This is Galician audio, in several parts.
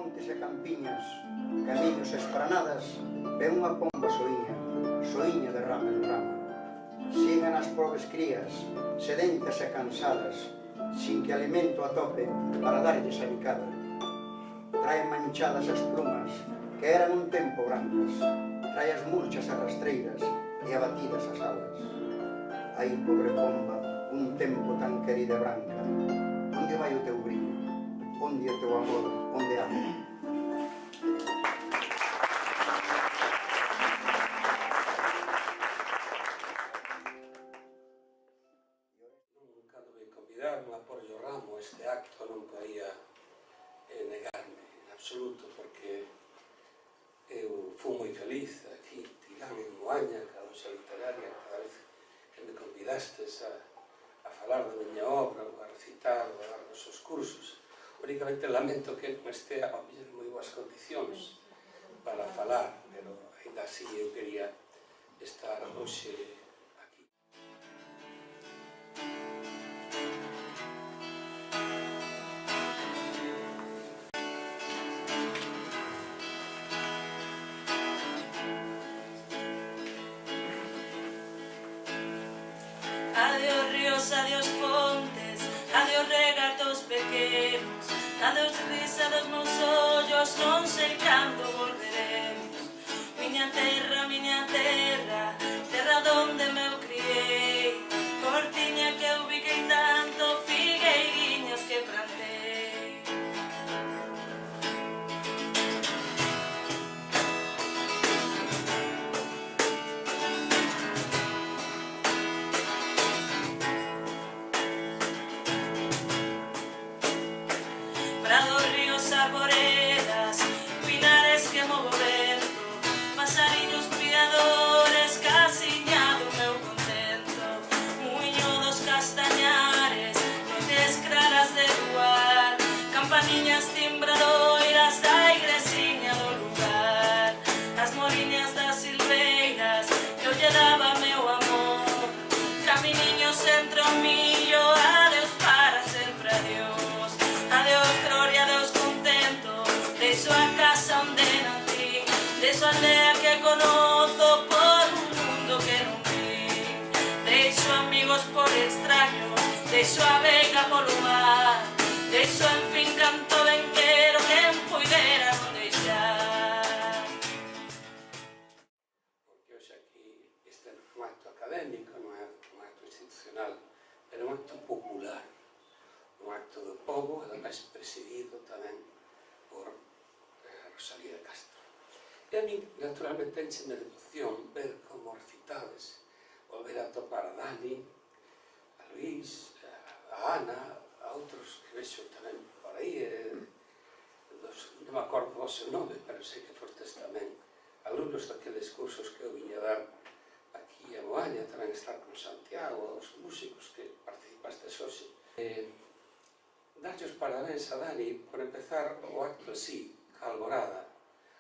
montes e campiñas, camiños e espranadas, ve unha pomba soiña de rama en rama. Sigan as pobres crías, sedentas e cansadas, sin que alimento atope para darlles a bicada. Traen manchadas as plumas, que eran un tempo brancas, trae as murchas as rastreiras e abatidas as alas. Ai, pobre pomba, un tempo tan querida e branca, onde vai o teu brillo? Onde o teu amor? Onde anda? Cando me convidaron a porlle o ramo este acto non podía negarme en absoluto, porque eu fui moi feliz aquí, tirán en Moaña, cada Causa Literaria, cada vez que me convidastes a falar da miña obra, ou a recitar, ou a dar os seus cursos. Únicamente lamento que non estea a mellor moi boas condicións para falar, pero ainda así eu quería estar hoxe aquí. Adiós ríos, adiós fontes, adiós regatos pequenos, adiós risa dos meus ollos, non sei cando volveremos. Miña terra, terra donde me criei, cortiña que eu biquei tanto, figueiriñas que plantei. Prados, ríos, arboredas, pinares que movo vento, pasariños piadores, casiñado meu contento, muiño dos castañares, noites claras de luar, campaniñas timbradoiras da igresiña do lugar, as moriñas das silveiras, que eu lle daba meu amor, caminiños entre o millo, adeus para sempre, adiós, adiós gloria, adeus contento, deixo a casa onde nací, deixo a aldea que conozo por un mundo que non vi, deixo amigos por extraños, deixo a vega polo mar, deixo en fin canto ben quero quen puidera non deixar. Porque hoxe aquí este é un acto académico, non é un acto institucional, pero un acto popular, un acto do povo, ademais presidido tamén por Rosalía de Castro. E a mí, naturalmente, encheme de emoción ver como recitades, volver a topar a Dani, a Luís, a Ana, a outros que vexo tamén por aí, non me acordo do seu nome, pero sei que fortes tamén alumnos daqueles cursos que eu viña dar aquí a Moaña, tamén estar con Santiago, os músicos que participastes hoxe. Darlle os parabéns a Dani por empezar o acto así, ca alborada.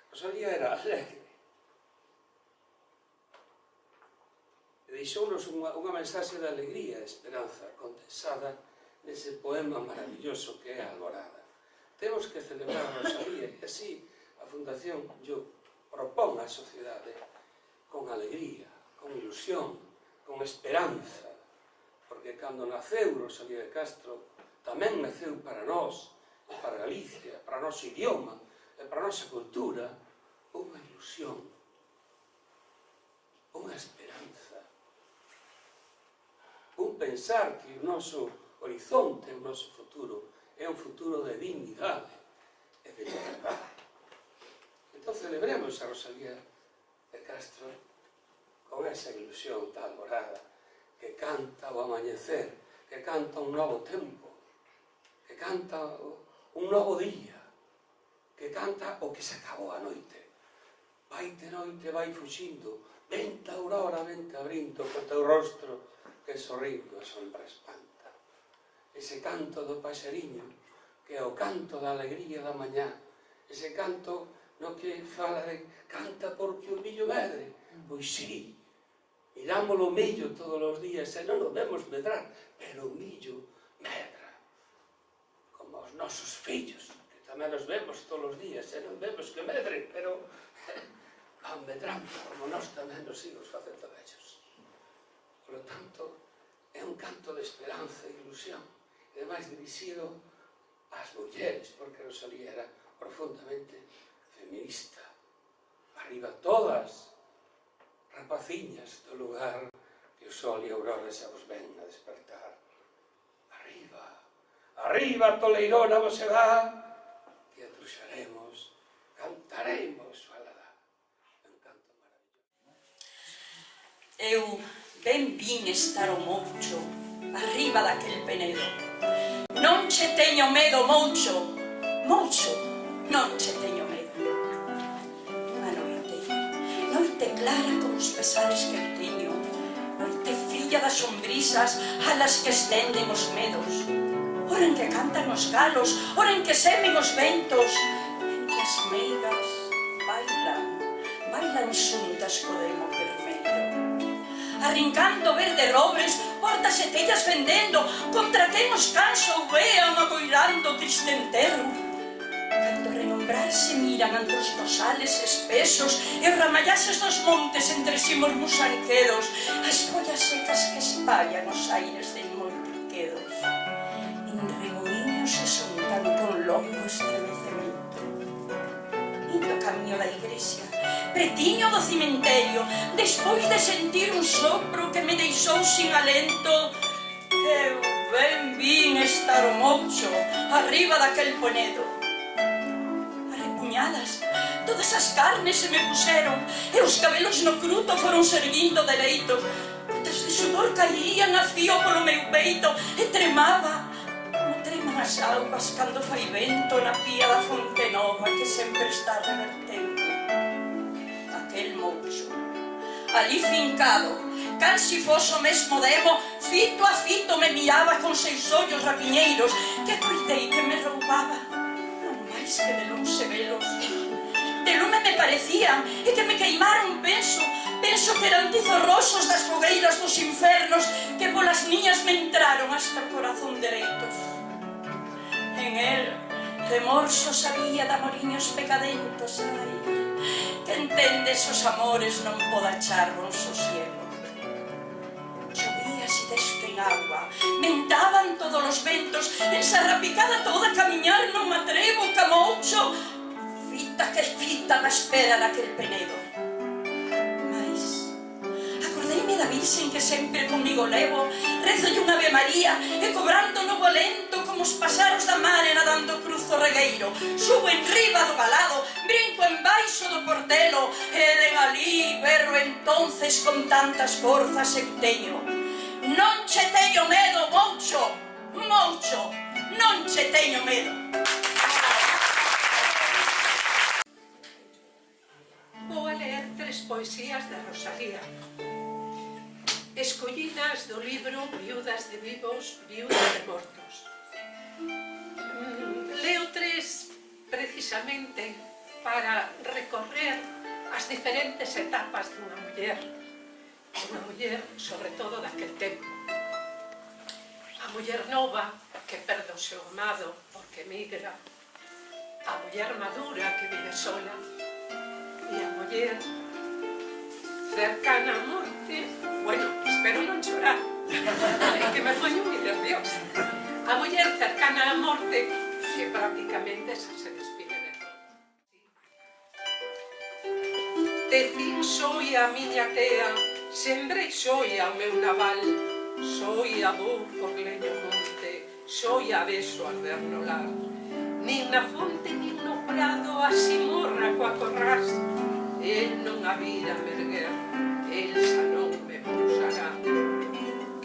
Rosalía era alegre. E deixounos unha mensaxe de alegría e esperanza condensada nese poema maravilloso que é a alborada. Temos que celebrar a Rosalía e así a Fundación yo propón á sociedade con alegría, con ilusión, con esperanza, porque cando naceu Rosalía de Castro tamén naceu para nós, para Galicia, para o noso idioma e para a nosa cultura, unha ilusión, unha esperanza, un pensar que o noso horizonte, o noso futuro, é un futuro de dignidade e de liberdade. Entón celebremos a Rosalía de Castro con esa ilusión da alborada que canta o amanecer, que canta un novo tempo, que canta un novo día, que canta o que se acabou a noite. Vaite noite, vai fuxindo, vente a aurora, vente abrindo, co teu rostro que sorrindo a sombra espanta. Ese canto do paxariño, que é o canto da alegría da mañá, ese canto no que fala de canta porque o millo medre. Pois sí, mirámolo o millo todos os días e non o vemos medrar, pero o millo medra, como os nosos fillos, que tamén os vemos todos os días, e non vemos que medren, pero van medrando, como nós tamén nos imos facendo vellos. Por lo tanto, é un canto de esperanza e ilusión, e ademais dirixido ás mulleres, porque Rosalía era profundamente feminista. Arriba todas, rapaciñas do lugar que o sol e a aurora xa vos ven a despertar. Arriba, arriba, toleirona vosedá, que atruxaremos, cantaremos, falará. É un canto maravilloso. Eu ben vin estar o Moucho arriba daquel penedo. Non che teño medo, Moucho, Moucho, non che teño medo. Unha noite clara como os pesares que eu teño, noite fría das sombrisas alas que estenden os medos, hora en que cantan os galos, hora en que semen os ventos, en que as meigas bailan xuntas co demo vermello, arrincando verde robres, portas e tellas vendendo, contra quen os cans ou vean aboirando o triste enterro. Cando renombrar se miran ante os rosales espesos e os ramallases dos montes entre si murmusan quedos, as follas secas que espallan os aires de moitiquedos. En remoinhos se xuntan con longo estremecemento. Indo camiño da igrexa, pretiño do cemiterio, despois de sentir un sopro que me deixou sin alento, eu ben vin estar o Moucho arriba daquel penedo. Arrepuñadas, todas as carnes se me puxeron e os cabelos no cruto foron serguindo dereitos. Gotas de sudor caían a fío polo meu peito e tremaba como treman as augas cando fai vento na pía da fonte nova que sempre está revertendo. Aquel Moucho, ali fincado, cal si fose o mesmo demo, fito a fito me miraba con seus ollos rapiñeiros que coitei que me roubaba, non máis que de lonxe velos. De lume me parecían e que me queimaron, penso que eran tizorrosos das fogueiras dos infernos que polas niñas me entraron hasta o corazón dereitos. En el, remorsos había de amoriños pecadentos, ai, que entendes os amores non poda achar bon sosiego. Chovía si desto en agua, mentaban todos os ventos, ensarrapicada toda a camiñar non me atrevo, ca Moucho, fita que fita na espera daquel penedo. Mais, acordeime da Virxen que sempre comigo levo, rezolle unha Ave María e cobrando no volento como os pasaros da mare nadando cruzo regueiro, subo en riba do valado, brinco en baixo do portelo e de alí berro entonces con tantas forzas eu teño. Non che teño medo, Moucho, Moucho, non che teño medo. Vou a ler 3 poesías de Rosalía. Escollinas do libro Viudas de vivos, viudas de mortos. Leo 3 precisamente para recorrer as diferentes etapas dunha muller, sobre todo daquel tempo. A muller nova que perde o seu amado porque emigra, a muller madura que vive sola, e a muller cercana á morte, bueno, espero non chorar, é que me poño moi nerviosa. A muller cercana á morte que prácticamente xa se despide de todo. Decín soi a miña tea, sembrei soi ao meu naval, soi a vou por leño monte, soi a beso arder no lar. Nin na fonte, nin no prado, así morra coa corrás, el non a vira merguer, el xa non me pulsará.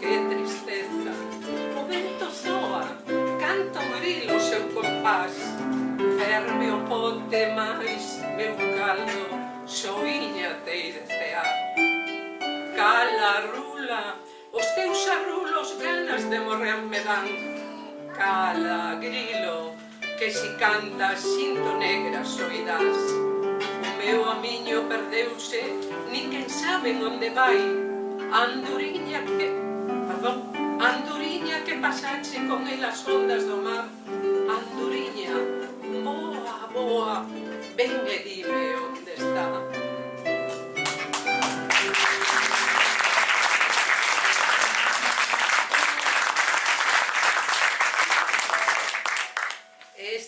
Que tristeza, o vento zoa, canta o grilo o seu compás, ferme o pote máis, meu caldo, xoiña tei de cear. Cala, rula, os teus arrulos ganas de morrer me dan. Cala, grilo, que si cantas cinto negra soidás. O meu amiño perdeuse, ninguén sabe onde vai. Anduriña que pasache con el as ondas do mar. Anduriña, vou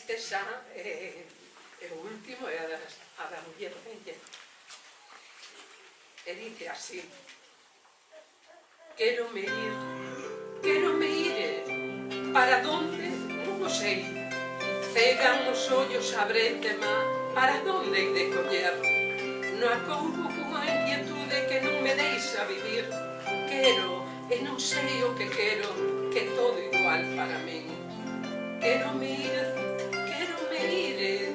Este xa é o último, é a da muller bella. E dice así: quero me ir, para donde, non o sei. Cegan os ollos a brentema, para donde hei de coller. No acougo cunha inquietude que non me deixa vivir. Quero, e non sei o que quero, que todo igual para min. Quero me ir,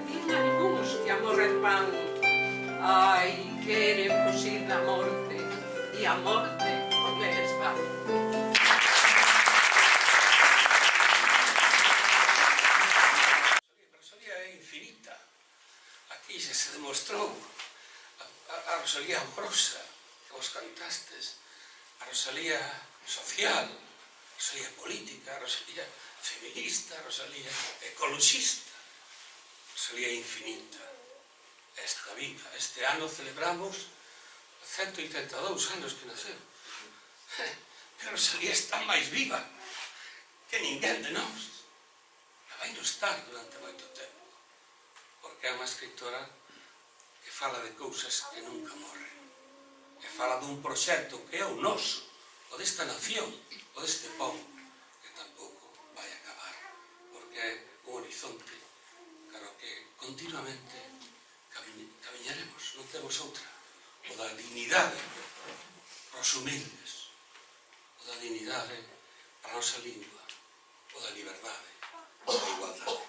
din algúns que a morrer van. Ai, queren fuxir da morte, e a morte con eles van. Rosalía é infinita. Aquí xa se demostrou a Rosalía amorosa que vos cantastes, a Rosalía social, a Rosalía política, a Rosalía feminista, a Rosalía ecologista, a Rosalía infinita. Esta viva. Este ano celebramos 182 anos que naceu. Pero Rosalía está máis viva que ninguén de nós. E vai non estar durante moito tempo. Porque é unha escritora que fala de cousas que nunca morren. Que fala dun proxecto que é o noso, o desta nación, o deste povo, que tampouco vai acabar. Porque é un horizonte claro que continuamente camiñaremos, non temos outra. O da dignidade para os humildes, o da dignidade para a nosa lingua, o da liberdade, o da igualdade.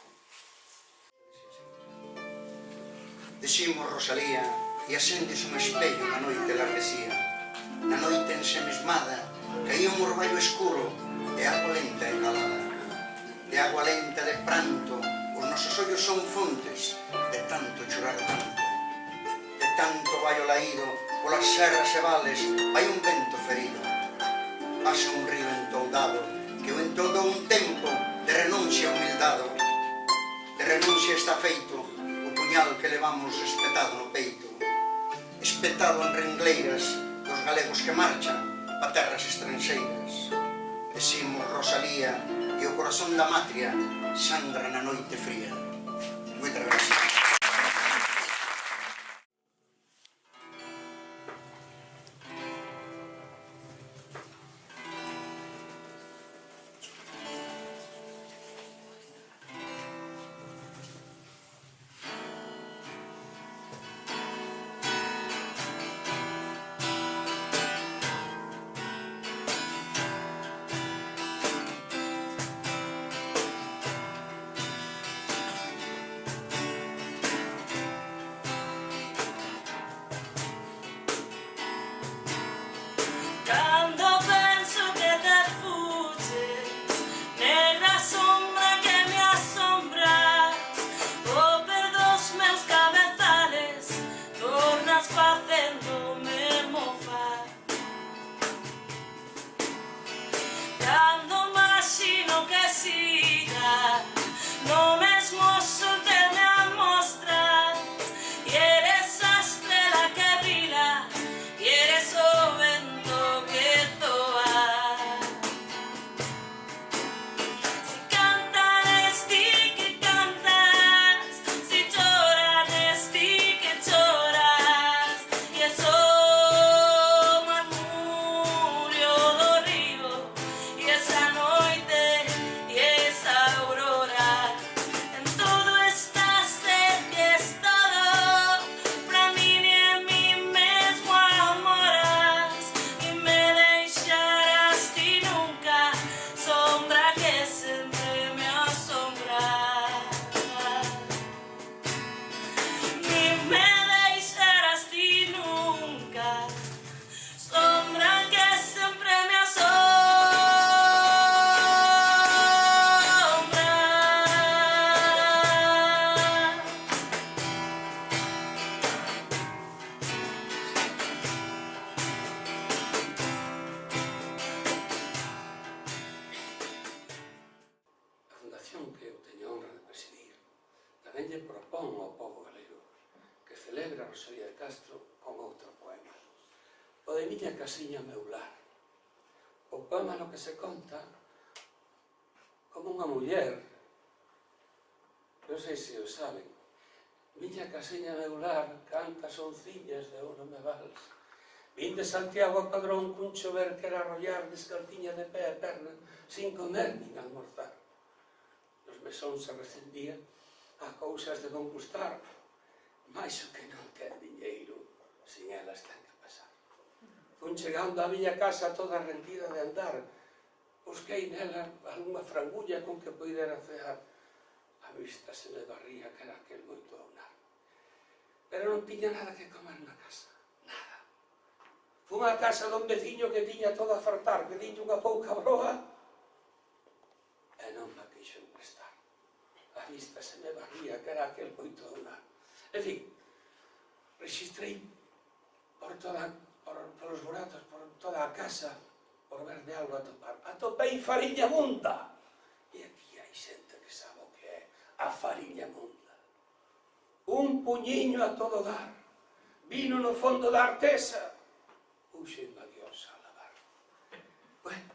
Diximos Rosalía e asendes un espello na noite larguecía. Na noite ensemismada caía un orballo escuro de agua lenta e calada. De agua lenta de pranto os nosos ollos son fontes de tanto chorar tanto. De tanto vai o laído polas serras e vales vai un vento ferido. Pasa un río entoldado que o entoldou un tempo de renuncia humildado. De renuncia está feito o puñal que levamos espetado no peito, espetado en rengleiras dos galegos que marchan pa terras estranxeiras. Decimos Rosalía e o corazón da matria sangra na noite fría. Moitas gracias. tamén lle propón ao povo galego que celebra Rosalía de Castro con outro poema. O de miña casiña meu lar. O poema no que se conta como unha muller, pero non sei se o saben, miña casiña meu lar, cantas onciñas de ouro me vals. Vin de Santiago a Padrón cun chover que era arrollar descalciña de pé a perna, sin comer nin almorzar. Nos mesóns se recendía a cousas de non gustar, mais o que non ten diñeiro, sin elas ten que pasar. Fun chegando á miña casa toda rendida de andar, busquei nela algunha frangulla con que poidera cear. A vista se me barría que era aquel moito aunar. Pero non tiña nada que comer na casa, nada. Fun á casa dun veciño que tiña todo a fartar, que dinlle unha pouca broa, e non me quixo emprestar. A vista se me barría que era aquel moito aunar. En fin, registrei polos buratos, por toda a casa, por ver de algo a topar. Atopei fariña munda. E aquí hai xente que sabe o que é a fariña munda. Un puñiño a todo dar, vino no fondo da artesa, puxen a diosa a lavar. Bueno,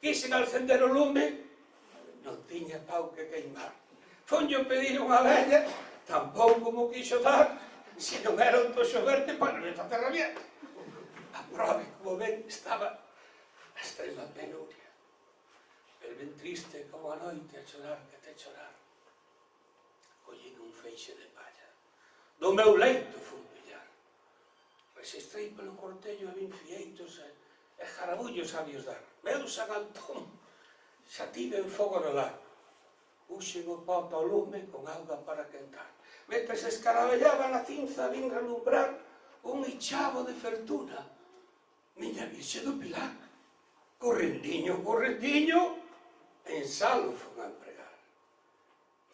quixen alcender o lume, non tiña pau que queimar. Fonlle pedir unha vella, tampouco mo quixo dar, se non era un toxo verde para non facer rabiar. A prove, como ven, estaba a extrema penuria. El ben triste como a noite a chorar que te chorar. Collín un feixe de palla. Do meu leito fun pillar. Registrei pelo cortello e vin fieitos e jarabullos sabios dar. Meu San Antón, xa tive en fogo no lar. Puxen o poto ao lume con auga para quentar. Mentre se escarabellaba na cinza vin relumbrar un ichavo de fertuna. Miña Virxe do Pilar. Correndiño, correndiño, en salo fun a empregar.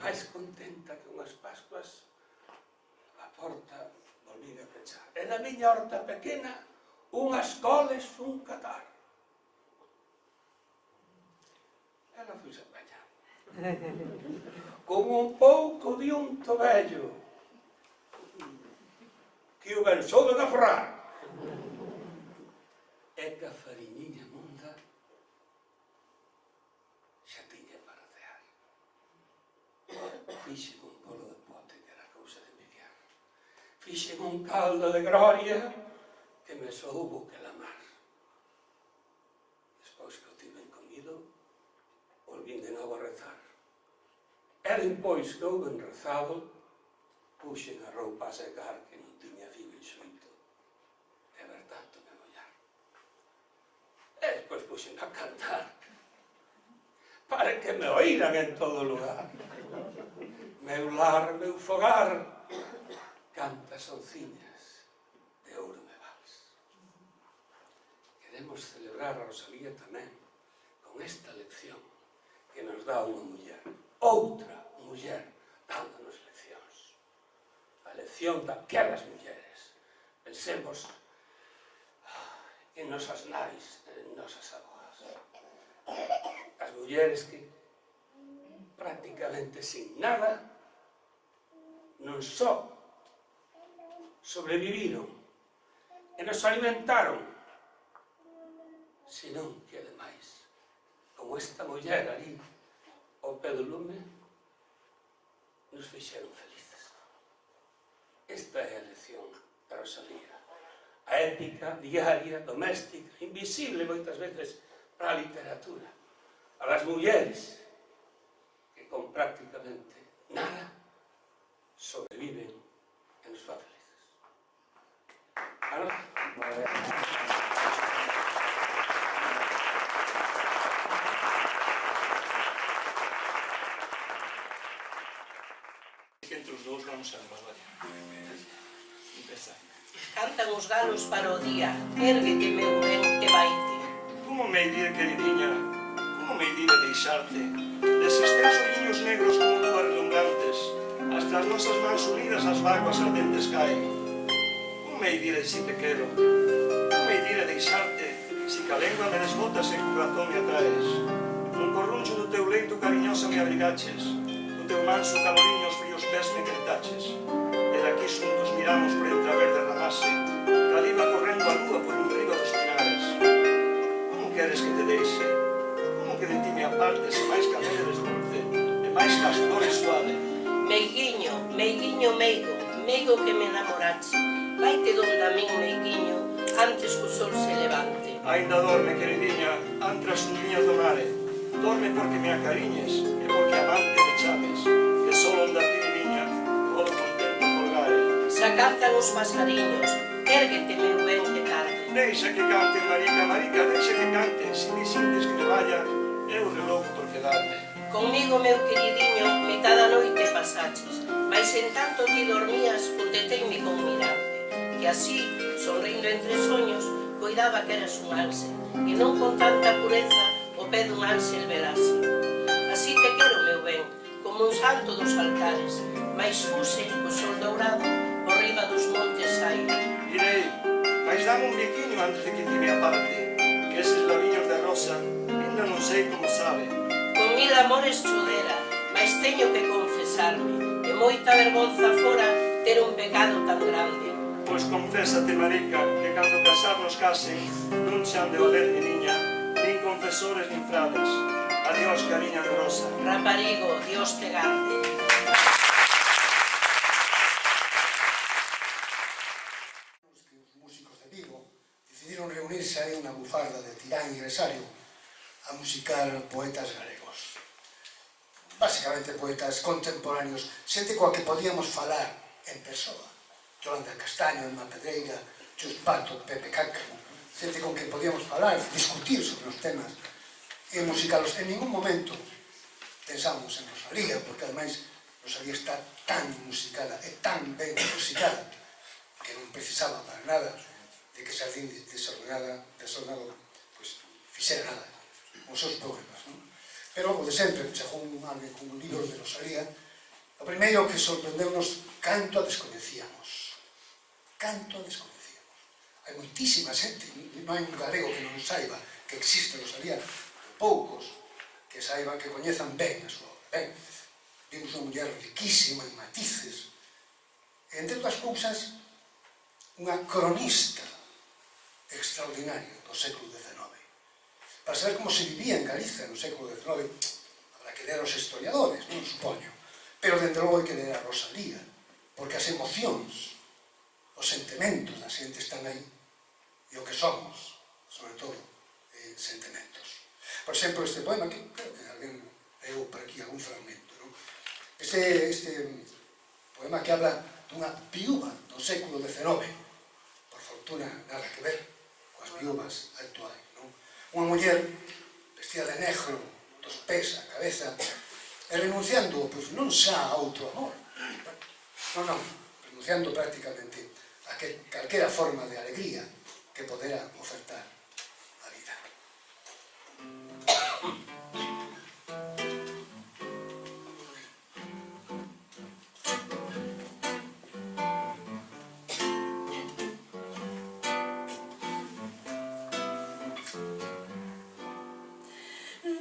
Mais contenta que unhas Pascuas, a porta volví a pechar. E na miña horta pequena, unhas coles fun catar. Ela foi a apañar. Con un pouco de unto vello, que o ben sou de aferrar. E que a fariñiña munda xa tiña para cear. Fixen un polo de pote que era cousa de envidiar. Fixen un caldo de gloria que me soubo que lamar. Despois que o tiven comido, volvín de novo a rezar. E depois que houben rezado, puxen a roupa a secar que non tiña fío en xoito. E ver tanto me mollar. E despois puxen a cantar para que me oíran en todo lugar. Meu lar, meu fogar, cantas onciñas de ouro me vals. Queremos celebrar a Rosalía tamén con esta lección que nos dá unha muller, outra muller, dándonos leccións. A lección daquelas mulleres. Pensemos en nosas nais, en nosas abogas. As mulleres que prácticamente sin nada non só sobreviviron e nos alimentaron, senón que ademais, como esta muller ali ao pé do lume, nos fixeron felices. Esta é a lección da Rosalía. A épica diaria, doméstica, invisible moitas veces para a literatura. A las mulleres que con prácticamente nada sobreviven e nos fan felices. Entre os dous vamos a Rosalía. Empezar. Cantan os galos para o día, érguete meu ben e vaite. Como me iría, queridinha, como me iría deixarte? Deses teus olliños negros como lúas relumbrantes, hasta as nosas mans unidas as vaguas ardentes caen. Como me iría si te quero? Como me iría deixarte, si ca lengua me desbotas e co corazón me atraes? Nun corruncho do teu leito cariñosa me abrigaches, do teu manso caloriño os fríos pés me quentaches. E daqui xuntos miramos por entre a verde ramase, cal iba correndo a lúa por enriba dos pinares. Como queres que te deixe? Como que de ti me apartes e máis que a medes dulce, e máis que as flores suave? Meiguiño, meiguiño meigo, meigo que me enamorache. Vaite donde a min, meiguiño, antes que o sol se levante. Ainda dorme, queridinha, entre as undiñas do mare. Dorme porque me acariñes e porque amante me chames. Que só onde a ti, niña, todo contento colgare. Se cantan os pasariños, érguete, meu ben, que tarde. Deixa que canten, marica, marica, deixa que canten. Se me sintes que me vaya, eu reloco por quedarme. Conmigo, meu queridinho, mitad da noite pasaches, mas en tanto ti dormías, contenteime con mirarte, que así, sonrindo entre soños, coidaba que eras un alce, e non con tanta pureza o pé dun ánsel velase. Así te quero, meu ben, como un santo dos altares, mais fuse o sol dourado por riba dos montes aire. Irei, mas dame un biquiño antes de que ti me aparte, que eses labiños de rosa, ainda non sei como sabe. Con mil amores chodera, mas teño que confesarme, e moita vergonza fora ter un pecado tan grande. Pois confésate, marica, que cando casarnos casen, non se han de valer ni niña, nin confesores nin frades. Adiós, cariña de rosa. Raparigo, Dios te garde. Os músicos de Vigo decidiron reunirse aí unha bufarda de Tirán e Gresario a musicar poetas galegos. Básicamente poetas contemporáneos, xente coa que podíamos falar en persoa. Yolanda Castaño, Emma Pedreira, Chus Pato, Pepe Cáncamo, xente con que podíamos falar, discutir sobre os temas e musicalos. En ningún momento pensamos en Rosalía, porque ademais Rosalía está tan musicada e tan ben musicada que non precisaba para nada de que Xardín desordenado fixera nada os seus problemas, non? Pero, o de sempre, chegou alguén con un libro de Rosalía, o primeiro que sorprendeu-nos canto a desconhecíamos. Canto a desconhecíamos. Hai moitísima xente, non hai un galego que non saiba que existe Rosalía, poucos que saiban, que coñezan ben a súa obra. Ben, vimos unha muller riquísima en matices, e, entre outras cousas, unha cronista extraordinaria do século XIX. Para saber como se vivía en Galicia no século XIX, habrá que ler os historiadores, non supoño, pero dende logo hai que ler a Rosalía, porque as emocións, os sentimentos da xente están aí, e o que somos, sobre todo, sentimentos. Por exemplo, este poema, que creo que alguén leu por aquí algún fragmento, non? Este poema que habla dunha viúva do século XIX, por fortuna nada que ver coas viúvas actuais, non? Unha muller vestida de negro, dos pés á cabeza, e renunciando, pois, non xa a outro amor, non, renunciando prácticamente a calquera forma de alegría que podera ofertar a vida.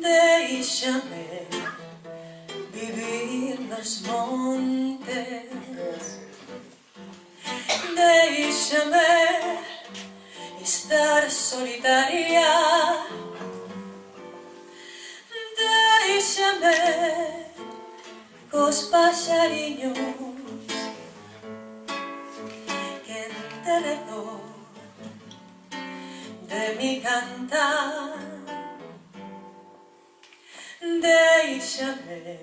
Déixame vivir nos montes, déixame estar solitaria, déixame cos paxariños que en derredor de mi cantar. Déixame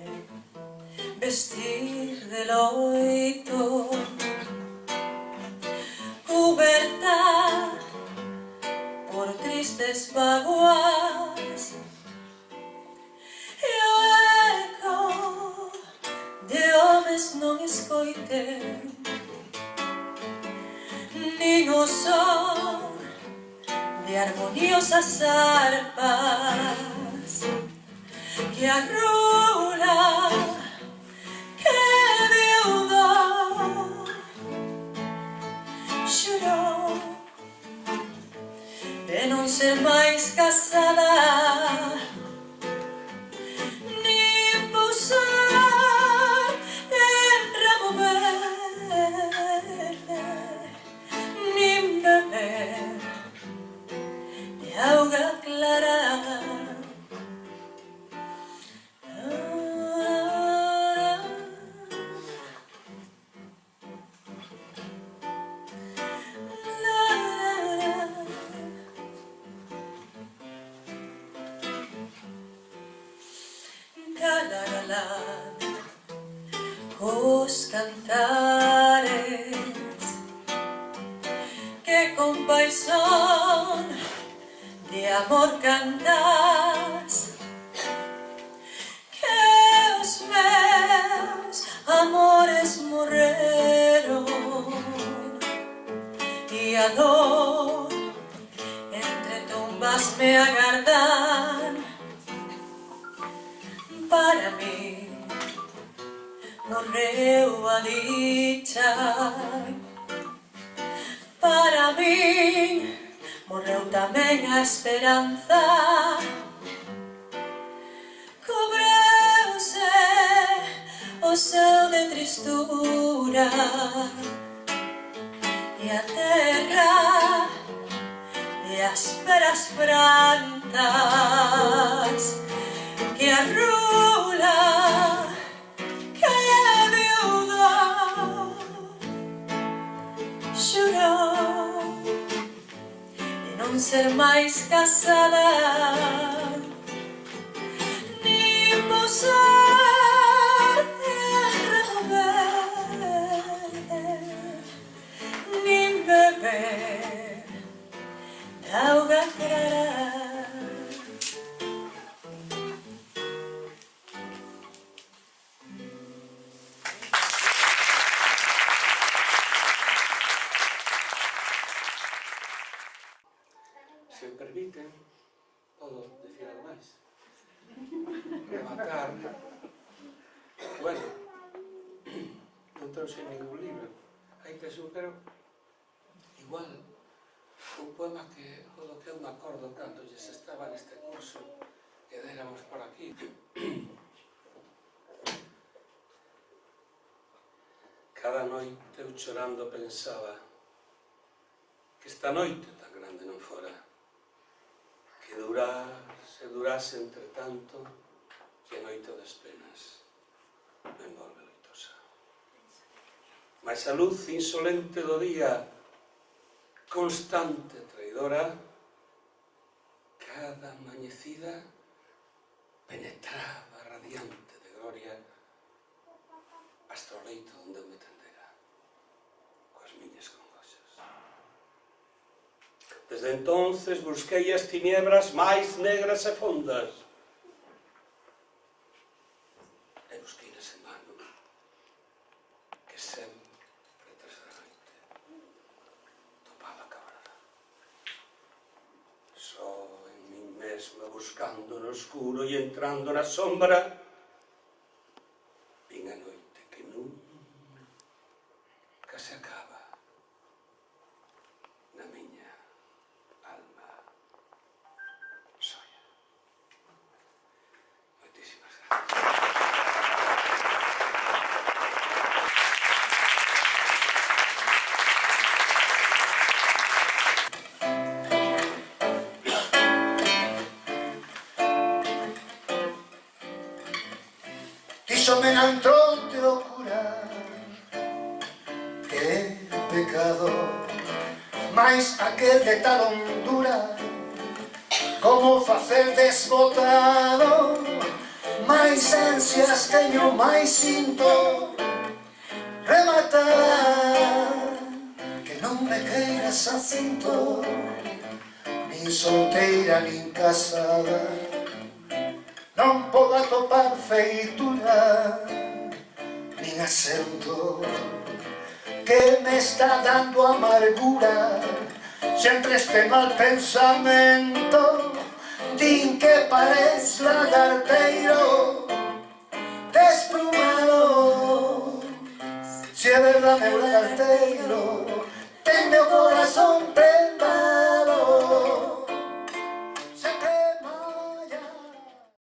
vestir de loito, cuberta por tristes vaguas, e o eco de homes non escoiten, nin o son de armoniosas arpas que arrula, que viudo chorou de non ser máis casada, nin posar en ramo verde, nin beber de auga clara. os cantares que con paixón de amor cantas, que os meus amores morreron e a dor entre tumbas me agardan. Para mí morreu a dicha, para mí morreu tamén a esperanza. Cubreuse o céu de tristura e a terra de ásperas plantas que a rula que é viuda xurou de non ser máis casada, nin posar remover, nin beber da auga clara. Se me permiten, podo decir algo máis. Rematar. Bueno, non trouxe ningún libro. Hai que pero igual un poema que o do que eu me acordo cando lles estaba neste curso que déramos por aquí. Cada noite eu chorando pensaba que esta noite tan grande non fora, que durase entre tanto que a noite das penas me envolve loitosa. Mas a luz insolente do día, constante traidora, cada amanhecida penetraba radiante de gloria hasta o leito onde eu me tendera coas miñas congoxas. Desde entonces busquei as tiniebras máis negras e fondas e busquei nese mano que sempre tras da noite topaba cabrada. Só en min mesma buscando no escuro e entrando na sombra vin a noite que nunca se acaba na miña alma soña. Moitísimas gracias. Díxome na entronte do cura que é pecado, mais aquel de tal hondura como facer desbotado. Mais ansias teño, mais sinto rematar, que non me queiras a cinto, nin solteira nin casada. Non podo atopar feitura nin acento que me está dando amargura. Sempre este mal pensamento din que parece lagarteiro desplumado. Se é verdade meu lagarteiro, ten meu corazón prendido